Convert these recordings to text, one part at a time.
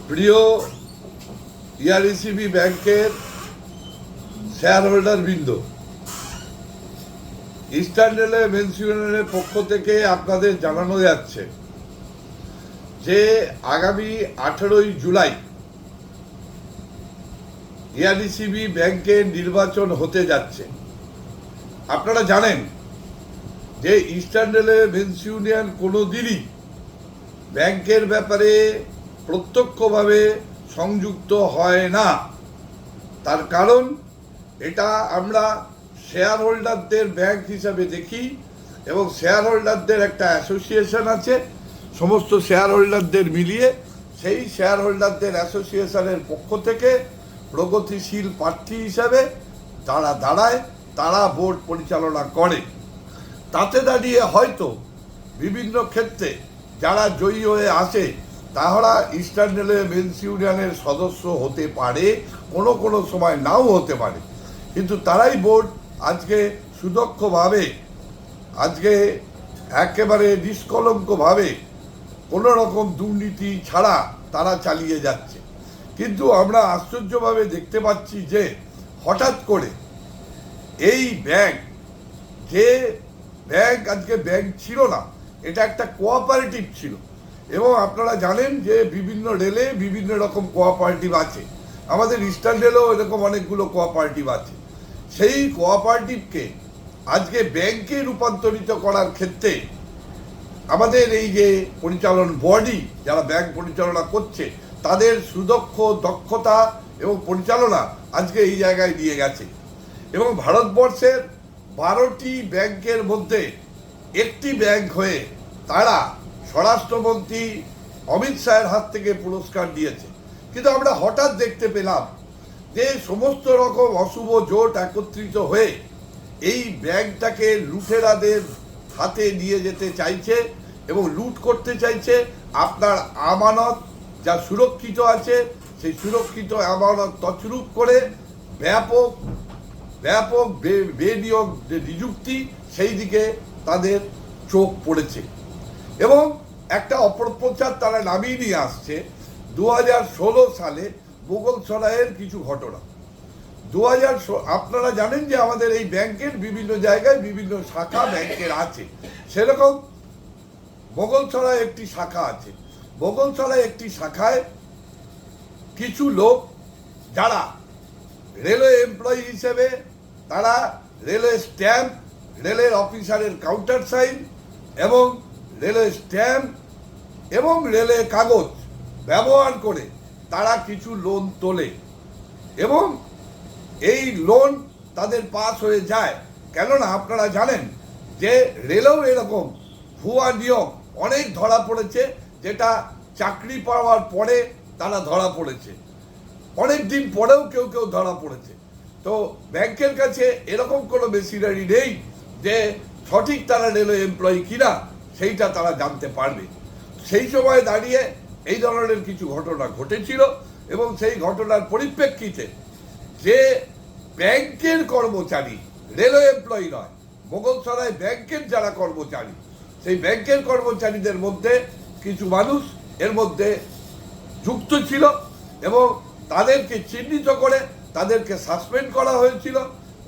প্রিয় ইআরইসিবি ব্যাংকের share holder বৃন্দ, ইস্টার্ন রেলওয়ে মেন্স ইউনিয়নের পক্ষ থেকে আপনাদের জানানো যাচ্ছে যে আগামী 18ই জুলাই ইআরইসিবি ব্যাংকের নির্বাচন হতে যাচ্ছে। আপনারা জানেন যে ইস্টার্ন রেলওয়ে মেন্স ইউনিয়ন কোনোদিনই ব্যাংকের ব্যাপারে প্রত্যক্ষভাবে সংযুক্ত হয় না। তার কারণ এটা আমরা শেয়ার হোল্ডারদের ব্যাংক হিসাবে দেখি এবং শেয়ার হোল্ডারদের একটা অ্যাসোসিয়েশন আছে, সমস্ত শেয়ার হোল্ডারদের মিলিয়ে সেই শেয়ার হোল্ডারদের অ্যাসোসিয়েশনের পক্ষ থেকে প্রগতিশীল প্রার্থী হিসাবে যারা দাঁড়ায় তারা বোর্ড পরিচালনা করে। তাতে দাঁড়িয়ে হয়তো বিভিন্ন ক্ষেত্রে যারা জয়ী হয়ে আসে তারা ইস্টার্ন রেলওয়ে মেন্স ইউনিয়নের সদস্য হতে পারে, কোনো সময় নাও হতে পারে, কিন্তু তারাই বোর্ড আজকে সুদক্ষভাবে, আজকে একেবারে নিষ্কলঙ্কভাবে কোনো রকম দুর্নীতি ছাড়া তারা চালিয়ে যাচ্ছে। কিন্তু আমরা আশ্চর্যভাবে দেখতে পাচ্ছি যে হঠাৎ করে এই ব্যাংক, যে ব্যাংক আজকে ব্যাংক ছিল না, এটা একটা কোঅপারেটিভ ছিল এবং আপনারা জানেন যে বিভিন্ন রেলে বিভিন্ন রকম কোঅপারেটিভ আছে, আমাদের ইস্টার্ন রেলেও এরকম অনেকগুলো কোঅপারেটিভ আছে। সেই কোঅপারেটিভকে আজকে ব্যাংকে রূপান্তরিত করার ক্ষেত্রে আমাদের এই যে পরিচালন বডি যারা ব্যাংক পরিচালনা করছে তাদের সুদক্ষ দক্ষতা এবং পরিচালনা আজকে এই জায়গায় নিয়ে গেছে এবং ভারতবর্ষের 12টি ব্যাংকের মধ্যে একটি ব্যাংক হয়ে তারা স্বরাষ্ট্রমন্ত্রী অমিত শাহের হাত থেকে পুরস্কার দিয়েছে। কিন্তু আমরা হঠাৎ দেখতে পেলাম যে সমস্ত রকম অশুভ জোট একত্রিত হয়ে এই ব্যাংকটাকে লুটেরাদের হাতে নিয়ে যেতে চাইছে এবং লুট করতে চাইছে। আপনার আমানত যা সুরক্ষিত আছে সেই সুরক্ষিত আমানত তছরূপ করে ব্যাপক বেনিয়োগ যে নিযুক্তি সেই দিকে তাদের চোখ পড়েছে এবং একটা অপপ্রচার তারা নামিয়ে নিয়ে আসছে 2016 সালে মোগলসরাইয়ের কিছু ঘটনা। আপনারা জানেন যে আমাদের এই ব্যাংকের বিভিন্ন জায়গায় বিভিন্ন শাখা ব্যাংকের আছে, সেরকম মোগলসরাই একটি শাখা আছে। মোগলসরাই একটি শাখায় কিছু লোক যারা রেলওয়ে এমপ্লয়ি হিসেবে তারা রেলওয়ে স্ট্যাম্প, রেলের অফিসারের কাউন্টার সাইন এবং রেলওয়ে স্ট্যাম্প এবং রেলের কাগজ ব্যবহার করে তারা কিছু লোন তোলে এবং এই লোন তাদের পাস হয়ে যায়। কেননা আপনারা জানেন যে রেলেও এরকম ভুয়া নিয়ম অনেক ধরা পড়েছে, যেটা চাকরি পাওয়ার পরে তারা ধরা পড়েছে, অনেক দিন পরেও কেউ ধরা পড়েছে। তো ব্যাংকের কাছে এরকম কোনো মেশিনারি নেই যে সঠিক তারা রেলওয়ে এমপ্লয়ি কিনা সেইটা তারা জানতে পারবে। সেই সময় দাঁড়িয়ে এই ধরনের কিছু ঘটনা ঘটেছিল এবং সেই ঘটনার পরিপ্রেক্ষিতে যে ব্যাংকের কর্মচারী, রেলওয়ে এমপ্লয়ি নয়, মোগলসরাই ব্যাংকের যারা কর্মচারী, সেই ব্যাংকের কর্মচারীদের মধ্যে কিছু মানুষ এর মধ্যে যুক্ত ছিল এবং তাদেরকে চিহ্নিত করে তাদেরকে সাসপেন্ড করা হয়েছিল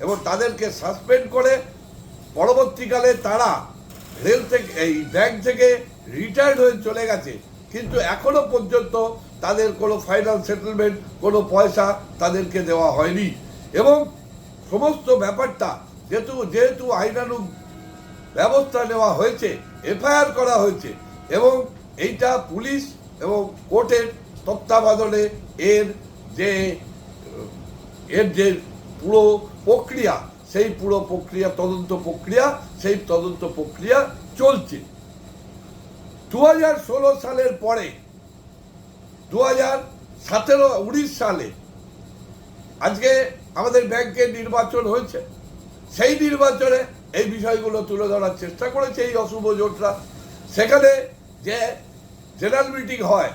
এবং তাদেরকে সাসপেন্ড করে পরবর্তীকালে তারা রেল থেকে, এই ব্যাংক থেকে রিটায়ার্ড হয়ে চলে গেছে, কিন্তু এখনো পর্যন্ত তাদের কোনো ফাইনাল সেটেলমেন্ট, কোনো পয়সা তাদেরকে দেওয়া হয়নি এবং সমস্ত ব্যাপারটা যেহেতু আইনানুগ ব্যবস্থা নেওয়া হয়েছে, এফআইআর করা হয়েছে এবং এইটা পুলিশ এবং কোর্টের তত্ত্বাবধানে এর যে পুরো প্রক্রিয়া, সেই পুরো প্রক্রিয়া সেই তদন্ত প্রক্রিয়া চলছে। 2016 সালের পরে 2019 সালে আজকে আমাদের ব্যাংকের নির্বাচন হয়েছে। সেই নির্বাচনে এই বিষয়গুলো তুলে ধরার চেষ্টা করেছে এই অশুভ জোটরা। সেখানে যে জেনারেল মিটিং হয়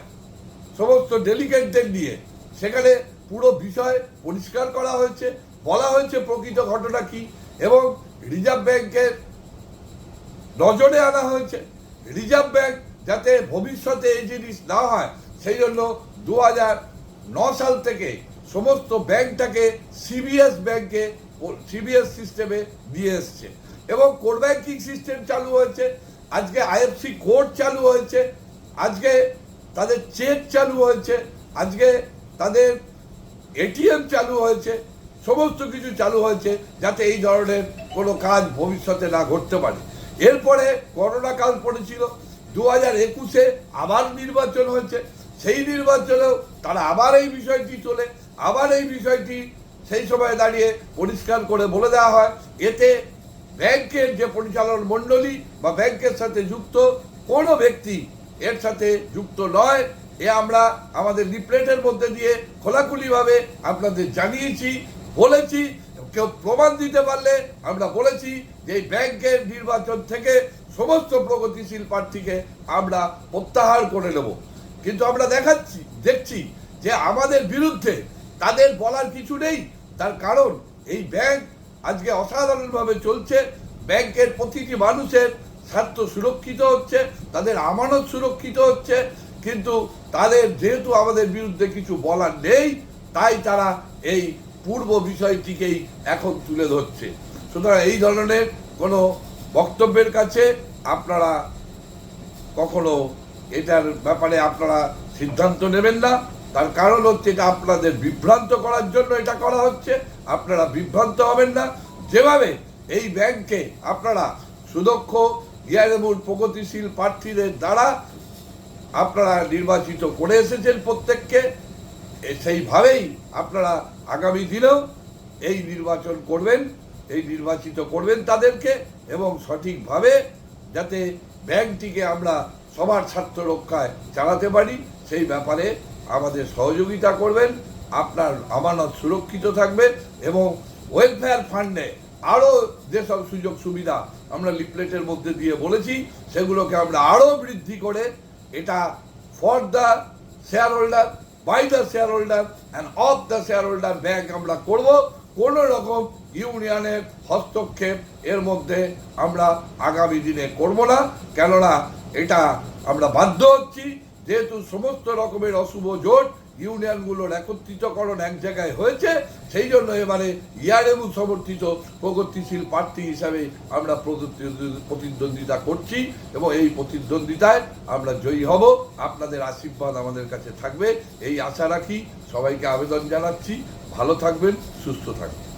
সমস্ত ডেলিগেটদের নিয়ে, সেখানে পুরো বিষয় পরিষ্কার করা হয়েছে, বলা হয়েছে প্রকৃত ঘটনা কি এবং রিজার্ভ ব্যাংকের নজরে আনা হয়েছে। রিজার্ভ ব্যাংক যাতে ভবিষ্যতে এই জিনিস না হয় সেই জন্য 2009 সাল থেকে সমস্ত ব্যাংকটাকে সিবিএস সিস্টেমে নিয়ে এসছে এবং কোর ব্যাংকিং সিস্টেম চালু হয়েছে। আজকে আইএফসি কোড চালু হয়েছে, আজকে তাদের চেক চালু হয়েছে, আজকে তাদের এটিএম চালু হয়েছে, সমস্ত কিছু চালু হয়েছে যাতে এই ধরনের কোনো কাজ ভবিষ্যতে না ঘটতে পারে। এরপরে করোনা কাল পড়েছিল, 2021-এ আবার নির্বাচন হয়েছে, সেই নির্বাচনেও তারা আবার এই বিষয়টি সেই সময় দাঁড়িয়ে পরিষ্কার করে বলে দেওয়া হয়, এতে ব্যাংকের যে পরিচালন মণ্ডলী বা ব্যাংকের সাথে যুক্ত কোনো ব্যক্তি এর সাথে যুক্ত নয়। আমরা আমাদের লিফলেটের মধ্যে দিয়ে খোলাখুলিভাবে আপনাদের জানিয়েছি, বলেছি। কেউ প্রমাণ দিতে পারলে আমরা বলেছি যে এই ব্যাংকের নির্বাচন থেকে সমস্ত প্রগতিশীল প্রার্থীকে আমরা প্রত্যাহার করে নেব। কিন্তু আমরা দেখছি যে আমাদের বিরুদ্ধে তাদের বলার কিছু নেই। তার কারণ এই ব্যাংক আজকে অসাধারণভাবে চলছে, ব্যাংকের প্রতিটি মানুষের স্বার্থ সুরক্ষিত হচ্ছে, তাদের আমানত সুরক্ষিত হচ্ছে, কিন্তু তাদের যেহেতু আমাদের বিরুদ্ধে কিছু বলার নেই, তাই তারা এই পূর্ব বিষয়টিকেই এখন তুলে ধরছে। সুতরাং এই ধরনের কোনো বক্তব্যের কাছে আপনারা কখনো এটার ব্যাপারে আপনারা সিদ্ধান্ত নেবেন না। তার কারণ হচ্ছে এটা আপনাদের বিভ্রান্ত করার জন্য এটা করা হচ্ছে। আপনারা বিভ্রান্ত হবেন না। যেভাবে এই ব্যাংকে আপনারা সুদক্ষ ইয়ারেমুর প্রগতিশীল প্রার্থীদের দ্বারা আপনারা নির্বাচিত করে এসেছেন প্রত্যেককে, সেইভাবেই আপনারা আগামী দিনেও এই নির্বাচন করবেন, এই নির্বাচিত করবেন তাদেরকে, এবং সঠিকভাবে যাতে ব্যাংকটিকে আমরা সবার স্বার্থ রক্ষায় চালাতে পারি সেই ব্যাপারে আমাদের সহযোগিতা করবেন। আপনার আমানত সুরক্ষিত থাকবে এবং ওয়েলফেয়ার ফান্ডে আরও যেসব সুযোগ সুবিধা আমরা লিফলেটের মধ্যে দিয়ে বলেছি সেগুলোকে আমরা আরও বৃদ্ধি করে এটা for the shareholder, by the shareholder and of the shareholder bank আমরা করব। কোনো রকম ইউনিয়নের হস্তক্ষেপ এর মধ্যে আমরা আগামী দিনে করব না, কেননা এটা আমরা বাধ্য হচ্ছি, যেহেতু সমস্ত রকমের অশুভ জোট ইউনিয়নগুলোর একত্রিতকরণ এক জায়গায় হয়েছে, সেই জন্য এবারে ইয়ারেমু সমর্থিত প্রগতিশীল প্রার্থী হিসাবে আমরা প্রতিদ্বন্দ্বিতা করছি এবং এই প্রতিদ্বন্দ্বিতায় আমরা জয়ী হব। আপনাদের আশীর্বাদ আমাদের কাছে থাকবে এই আশা রাখি। সবাইকে আবেদন জানাচ্ছি, ভালো থাকবেন, সুস্থ থাকবেন।